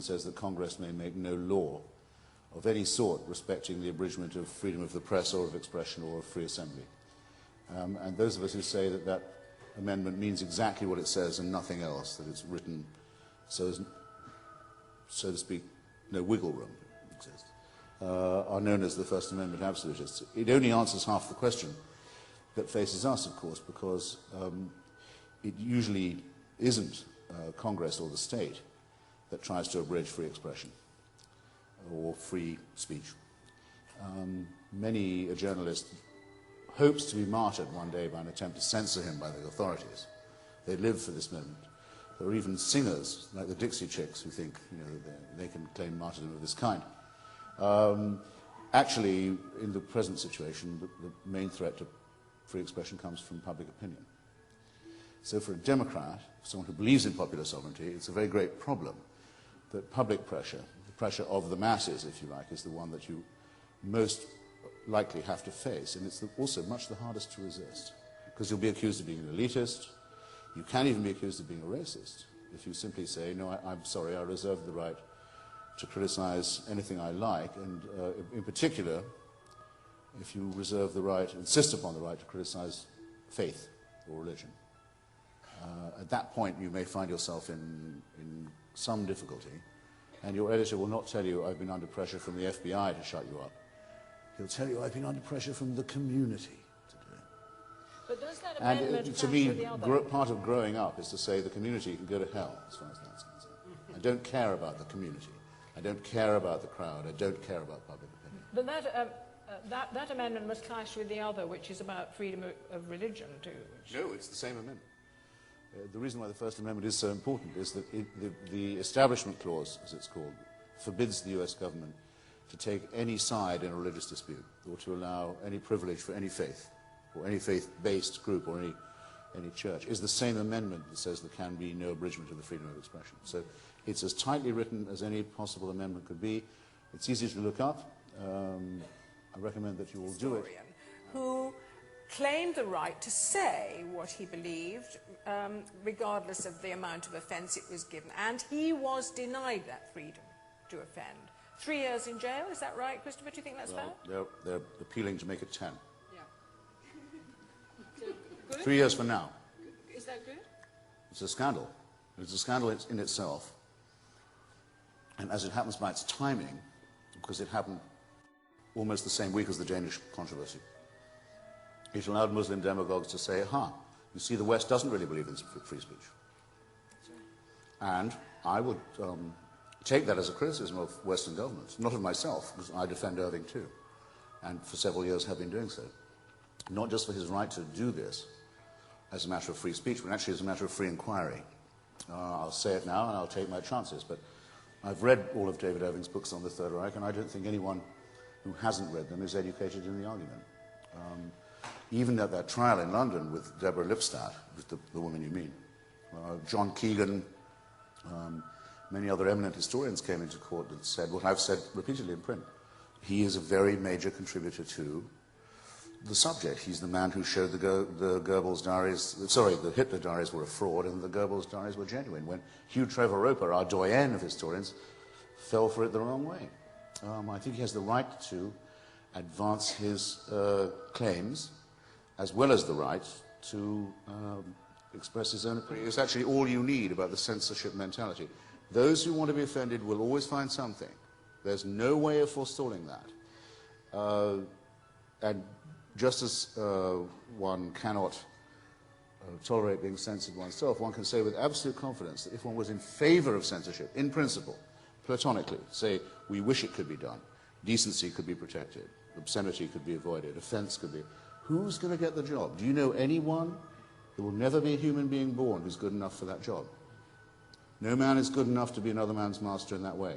says that Congress may make no law of any sort respecting the abridgment of freedom of the press or of expression or of free assembly. And those of us who say that that amendment means exactly what it says and nothing else, that it's written so as, so to speak, no wiggle room exists, are known as the First Amendment absolutists. It only answers half the question that faces us, of course, because it usually isn't Congress or the state that tries to abridge free expression or free speech. Many a journalist hopes to be martyred one day by an attempt to censor him by the authorities. They live for this moment. There are even singers, like the Dixie Chicks, who think they can claim martyrdom of this kind. Actually, in the present situation, the main threat to free expression comes from public opinion. So for a Democrat, someone who believes in popular sovereignty, it's a very great problem that public pressure, the pressure of the masses, if you like, is the one that you most likely have to face. And it's also much the hardest to resist, because you'll be accused of being an elitist. You can even be accused of being a racist if you simply say, no, I'm sorry, I reserve the right to criticize anything I like, and in particular, if you reserve the right, insist upon the right to criticize faith or religion. At that point, you may find yourself in some difficulty, and your editor will not tell you, I've been under pressure from the FBI to shut you up. He'll tell you, I've been under pressure from the community to do it. But does that amendment And to me, part of growing up is to say the community can go to hell, as far as that's concerned. I don't care about the community. I don't care about the crowd. I don't care about public opinion. But that amendment must clash with the other, which is about freedom of religion, too. No, it's the same amendment. The reason why the First Amendment is so important is that the Establishment Clause, as it's called, forbids the US government to take any side in a religious dispute or to allow any privilege for any faith or any faith-based group or any church. Is the same amendment that says there can be no abridgment of the freedom of expression. So it's as tightly written as any possible amendment could be. It's easy to look up. I recommend that you all do it. Who claimed the right to say what he believed, regardless of the amount of offence it was given. And he was denied that freedom to offend. 3 years in jail, is that right, Christopher? Do you think that's fair? They're appealing to make it 10. Yeah. So, good? 3 years from now. Is that good? It's a scandal. It's a scandal in itself. And as it happens by its timing, because it happened almost the same week as the Danish controversy, it allowed Muslim demagogues to say, you see, the West doesn't really believe in free speech. And I would take that as a criticism of Western governments, not of myself, because I defend Irving too, and for several years have been doing so. Not just for his right to do this as a matter of free speech, but actually as a matter of free inquiry. I'll say it now and I'll take my chances, but I've read all of David Irving's books on the Third Reich, and I don't think anyone who hasn't read them is educated in the argument. Even at that trial in London with Deborah Lipstadt, with the woman you mean, John Keegan, many other eminent historians came into court and said what I've said repeatedly in print. He is a very major contributor to the subject. He's the man who showed the Goebbels diaries, the Hitler diaries were a fraud and the Goebbels diaries were genuine, when Hugh Trevor Roper, our doyen of historians, fell for it the wrong way. I think he has the right to advance his claims, as well as the right to express his own opinion. It's actually all you need about the censorship mentality. Those who want to be offended will always find something. There's no way of forestalling that. And just as one cannot tolerate being censored oneself, one can say with absolute confidence that if one was in favor of censorship, in principle, platonically, say, we wish it could be done, decency could be protected, obscenity could be avoided, offense could be... Who's going to get the job? Do you know anyone? There will never be a human being born who's good enough for that job. No man is good enough to be another man's master in that way.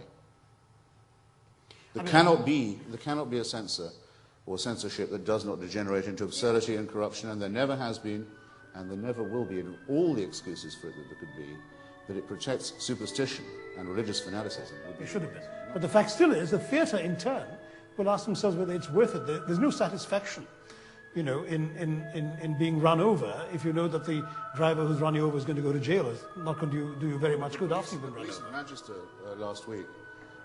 There cannot be a censor or censorship that does not degenerate into absurdity and corruption, and there never has been, and there never will be, and all the excuses for it that there could be, that it protects superstition and religious fanaticism. It should have been. But the fact still is, the theatre in turn will ask themselves whether it's worth it. There's no satisfaction you know, in being run over if you know that the driver who's run you over is going to go to jail. It's not going to do you very much good after you've been run over. The police in Manchester last week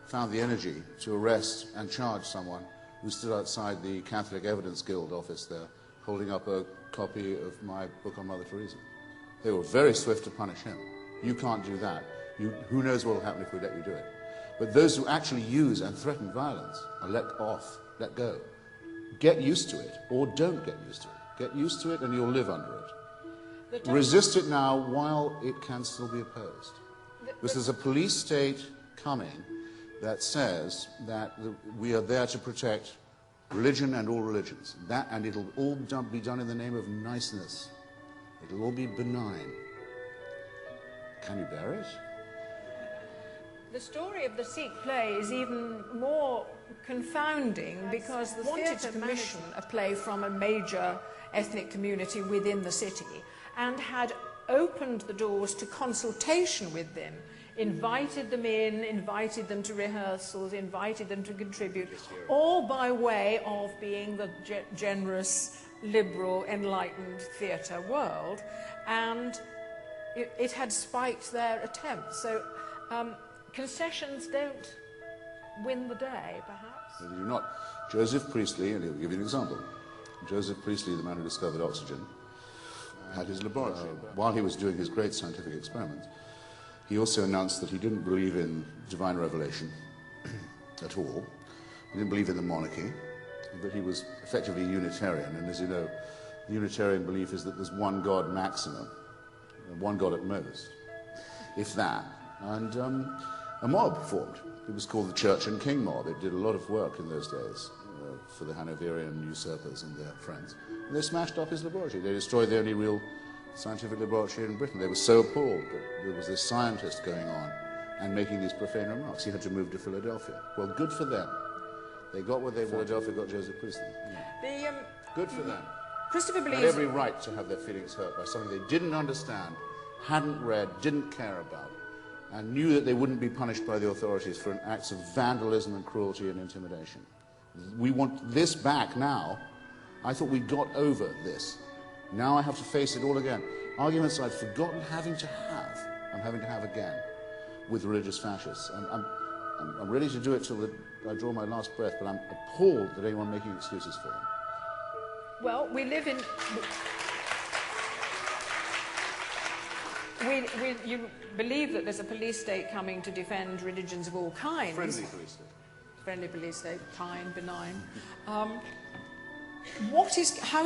found the energy to arrest and charge someone who stood outside the Catholic Evidence Guild office there, holding up a copy of my book on Mother Teresa. They were very swift to punish him. You can't do that. Who knows what will happen if we let you do it. But those who actually use and threaten violence are let off, let go. Get used to it, or don't get used to it. Get used to it and you'll live under it. Resist it now while it can still be opposed. Because there's a police state coming that says that we are there to protect religion and all religions. And it'll all be done in the name of niceness. It'll all be benign. Can you bear it? The story of the Sikh play is even more confounding because the wanted to commission a play from a major ethnic community within the city and had opened the doors to consultation with them, invited them in, invited them to rehearsals, invited them to contribute, all by way of being the generous, liberal, enlightened theatre world, and it had spiked their attempts. So concessions don't win the day, perhaps. No, they do not. Joseph Priestley, and he'll give you an example. Joseph Priestley, the man who discovered oxygen, had his laboratory. While he was doing his great scientific experiments, he also announced that he didn't believe in divine revelation at all. He didn't believe in the monarchy, but he was effectively Unitarian. And as you know, the Unitarian belief is that there's one God maximum, one God at most, if that. And a mob formed. It was called the Church and King mob. It did a lot of work in those days for the Hanoverian usurpers and their friends. And they smashed up his laboratory. They destroyed the only real scientific laboratory in Britain. They were so appalled that there was this scientist going on and making these profane remarks. He had to move to Philadelphia. Well, good for them. They got what they wanted. Philadelphia got Joseph Priestley. Yeah. Good for them. Christopher believes... Had every right to have their feelings hurt by something they didn't understand, hadn't read, didn't care about, and knew that they wouldn't be punished by the authorities for acts of vandalism and cruelty and intimidation. We want this back now. I thought we got over this. Now I have to face it all again. Arguments I'd forgotten having to have, I'm having to have again with religious fascists. I'm ready to do it till I draw my last breath, but I'm appalled that anyone making excuses for them. Well, we live in... you believe that there's a police state coming to defend religions of all kinds. Friendly police state. Friendly police state, kind, benign. How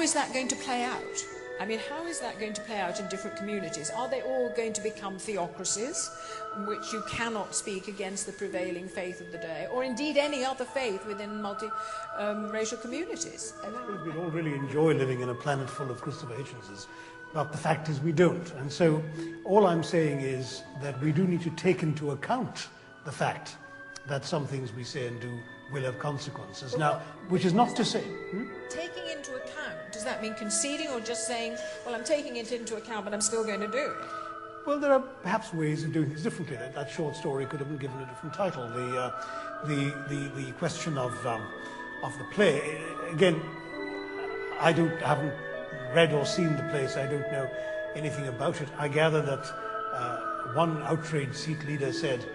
is that going to play out? I mean, how is that going to play out in different communities? Are they all going to become theocracies, in which you cannot speak against the prevailing faith of the day, or indeed any other faith within multi-racial communities? We'd all really enjoy living in a planet full of Christopher Hitchenses, but the fact is we don't. And so all I'm saying is that we do need to take into account the fact that some things we say and do will have consequences. Well, now, which is not to say... Taking into account, does that mean conceding or just saying, well, I'm taking it into account, but I'm still going to do it? Well, there are perhaps ways of doing things differently. That short story could have been given a different title. The question of the play, again, I haven't read or seen the play, so I don't know anything about it. I gather that one outraged Sikh leader said,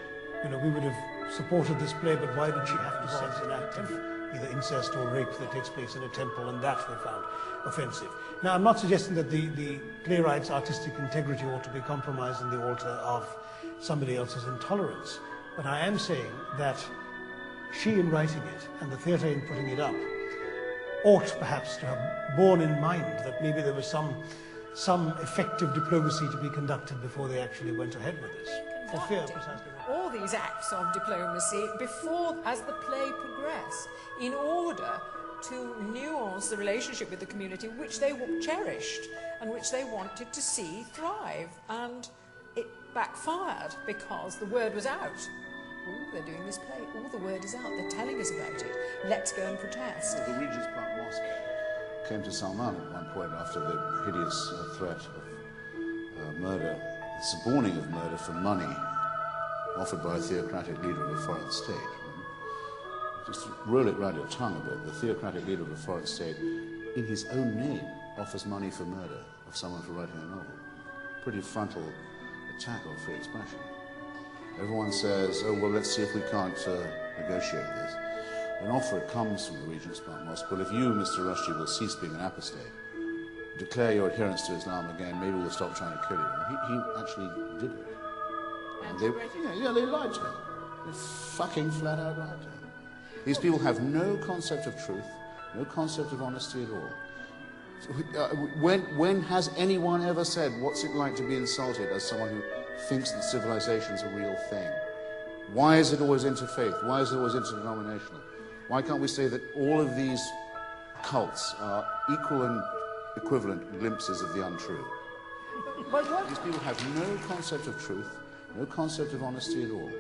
you know, we would have supported this play, but why did she have to sense an act of either incest or rape that takes place in a temple, and that they found offensive. Now, I'm not suggesting that the playwright's artistic integrity ought to be compromised on the altar of somebody else's intolerance, but I am saying that she, in writing it, and the theatre in putting it up, ought perhaps to have borne in mind that maybe there was some effective diplomacy to be conducted before they actually went ahead with this. For fear, precisely. All these acts of diplomacy before, as the play progressed, in order to nuance the relationship with the community which they cherished and which they wanted to see thrive. And it backfired because the word was out. Oh, they're doing this play. Oh, the word is out. They're telling us about it. Let's go and protest. The Regent's Park Mosque came to Salman at one point after the hideous threat of murder, the suborning of murder for money offered by a theocratic leader of a foreign state. Just roll it round your tongue a bit. The theocratic leader of a foreign state in his own name, offers money for murder of someone for writing a novel. Pretty frontal attack on free expression. Everyone says, oh, well, let's see if we can't negotiate this. An offer comes from the Regent's Park Mosque. Well, if you, Mr. Rushdie, will cease being an apostate, declare your adherence to Islam again, maybe we'll stop trying to kill you. And he actually did it. And they lied to him. They fucking flat out lied to him. These people have no concept of truth, no concept of honesty at all. When has anyone ever said, what's it like to be insulted as someone who thinks that civilization's a real thing? Why is it always interfaith? Why is it always interdenominational? Why can't we say that all of these cults are equal and equivalent glimpses of the untrue? These people have no concept of truth, no concept of honesty at all.